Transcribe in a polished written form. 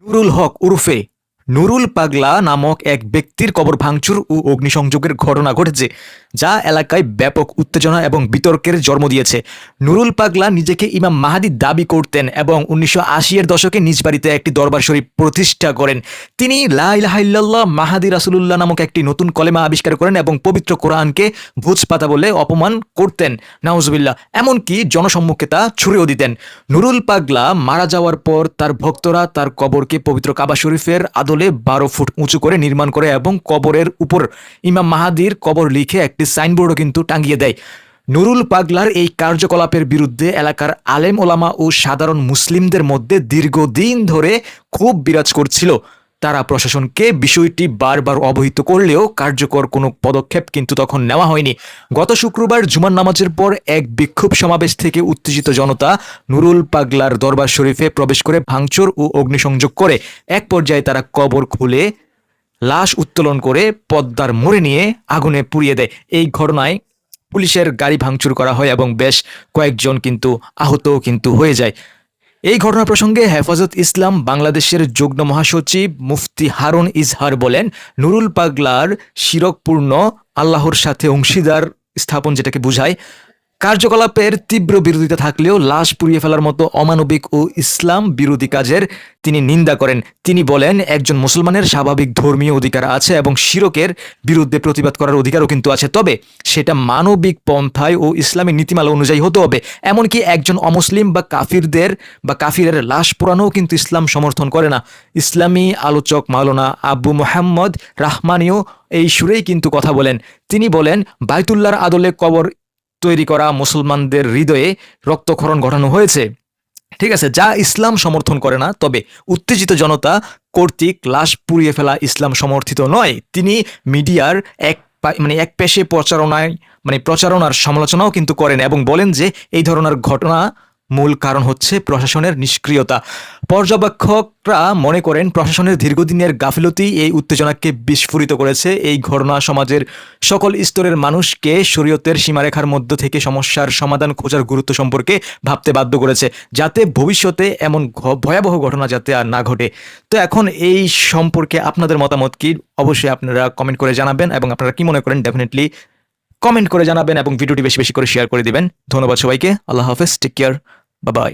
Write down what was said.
নুরুল হক উরফে নুরুল পাগলা নামক এক ব্যক্তির কবর ভাঙচুর ও অগ্নিসংযোগের ঘটনা ঘটেছে, যা এলাকায় ব্যাপক উত্তেজনা এবং বিতর্কের জন্ম দিয়েছে। নুরুল পাগলা নিজেকে ইমাম মাহাদি দাবি করতেন এবং ১৯৮০-এর দশকে নিজ বাড়িতে একটি দরবার শরীফ প্রতিষ্ঠা করেন। তিনি লা ইলাহা ইল্লাল্লাহ মাহাদি রাসূলুল্লাহ নামক একটি নতুন কলেমা আবিষ্কার করেন এবং পবিত্র কোরআনকে ভোজপাতা বলে অপমান করতেন, নাউজুবিল্লাহ। এমনকি জনসম্মুখে তা ছুড়েও দিতেন। নুরুল পাগলা মারা যাওয়ার পর তার ভক্তরা তার কবরকে পবিত্র কাবা শরীফের আদলে ১২ ফুট উঁচু করে নির্মাণ করে এবং কবরের উপর ইমাম মাহাদির কবর লিখে একটি সাইনবোর্ডও কিন্তু টাঙিয়ে দেয়। নুরুল পাগলার এই কার্যকলাপের বিরুদ্ধে এলাকার আলেম ওলামা ও সাধারণ মুসলিমদের মধ্যে দীর্ঘদিন ধরে ক্ষোভ বিরাজ করছিল। তারা প্রশাসনকে বিষয়টি বারবার অবহিত করলেও কার্যকর কোনো পদক্ষেপ কিন্তু তখন নেওয়া হয়নি। গত শুক্রবার জুমার নামাজের পর এক বিক্ষোভ সমাবেশ থেকে উত্তেজিত জনতা নুরুল পাগলার দরবার শরীফে প্রবেশ করে ভাঙচুর ও অগ্নিসংযোগ করে। এক পর্যায়ে তারা কবর খুলে লাশ উত্তোলন করে পদ্মার মোড়ে নিয়ে আগুনে পুড়িয়ে দেয়। এই ঘটনায় পুলিশের গাড়ি ভাঙচুর করা হয় এবং বেশ কয়েকজন কিন্তু আহতও কিন্তু হয়ে যায়। এই ঘটনা প্রসঙ্গে হেফাজত ইসলাম বাংলাদেশের যুগ্ম মহাসচিব মুফতি হারুন ইজহার বলেন, নুরুল পাগলার শিরকপূর্ণ আল্লাহর সাথে অংশীদার স্থাপন যেটাকে বোঝায় কার্যকলাপের তীব্র বিরোধিতা থাকলেও লাশ পুড়িয়ে ফেলার মতো অমানবিক ও ইসলাম বিরোধী কাজের তিনি নিন্দা করেন। তিনি বলেন, একজন মুসলমানের স্বাভাবিক ধর্মীয় অধিকার আছে এবং শিরকের বিরুদ্ধে প্রতিবাদ করার অধিকারও কিন্তু আছে, তবে সেটা মানবিক পন্থায় ও ইসলামী নীতিমালা অনুযায়ী হতে হবে। এমনকি একজন অমুসলিম বা কাফিরের লাশ পোড়ানোও কিন্তু ইসলাম সমর্থন করে না। ইসলামী আলোচক মাওলানা আবু মোহাম্মদ রাহমানিও এই সুরেই কিন্তু কথা বলেন। তিনি বলেন, বাইতুল্লাহর আদলে কবর তৈরি করা মুসলমানদের হৃদয়ে রক্তক্ষরণ ঘটানো হয়েছে, ঠিক আছে, যা ইসলাম সমর্থন করে না। তবে উত্তেজিত জনতা কর্তৃক লাশ পুড়িয়ে ফেলা ইসলাম সমর্থিত নয়। তিনি মিডিয়ার এক পেশে প্রচারণার সমালোচনাও কিন্তু করেন এবং বলেন যে এই ধরনের ঘটনা মূল কারণ হচ্ছে প্রশাসনের নিষ্ক্রিয়তা। পর্যবেক্ষকরা মনে করেন প্রশাসনের দীর্ঘদিনের গাফিলতি এই উত্তেজনাকে বিস্ফোরিত করেছে। এই ঘটনা সমাজের সকল স্তরের মানুষকে শরীয়তের সীমারেখার মধ্য থেকে সমস্যার সমাধান খোঁজার গুরুত্ব সম্পর্কে ভাবতে বাধ্য করেছে, যাতে ভবিষ্যতে এমন ভয়াবহ ঘটনা যাতে আর না ঘটে। তো এখন এই সম্পর্কে আপনাদের মতামত কি, অবশ্যই আপনারা কমেন্ট করে জানাবেন এবং আপনারা কি মনে করেন ডেফিনেটলি কমেন্ট করে জানাবেন এবং ভিডিওটি বেশি বেশি করে শেয়ার করে দিবেন। ধন্যবাদ সবাইকে। আল্লাহ হাফেজ, টেক কেয়ার, বাই বাই।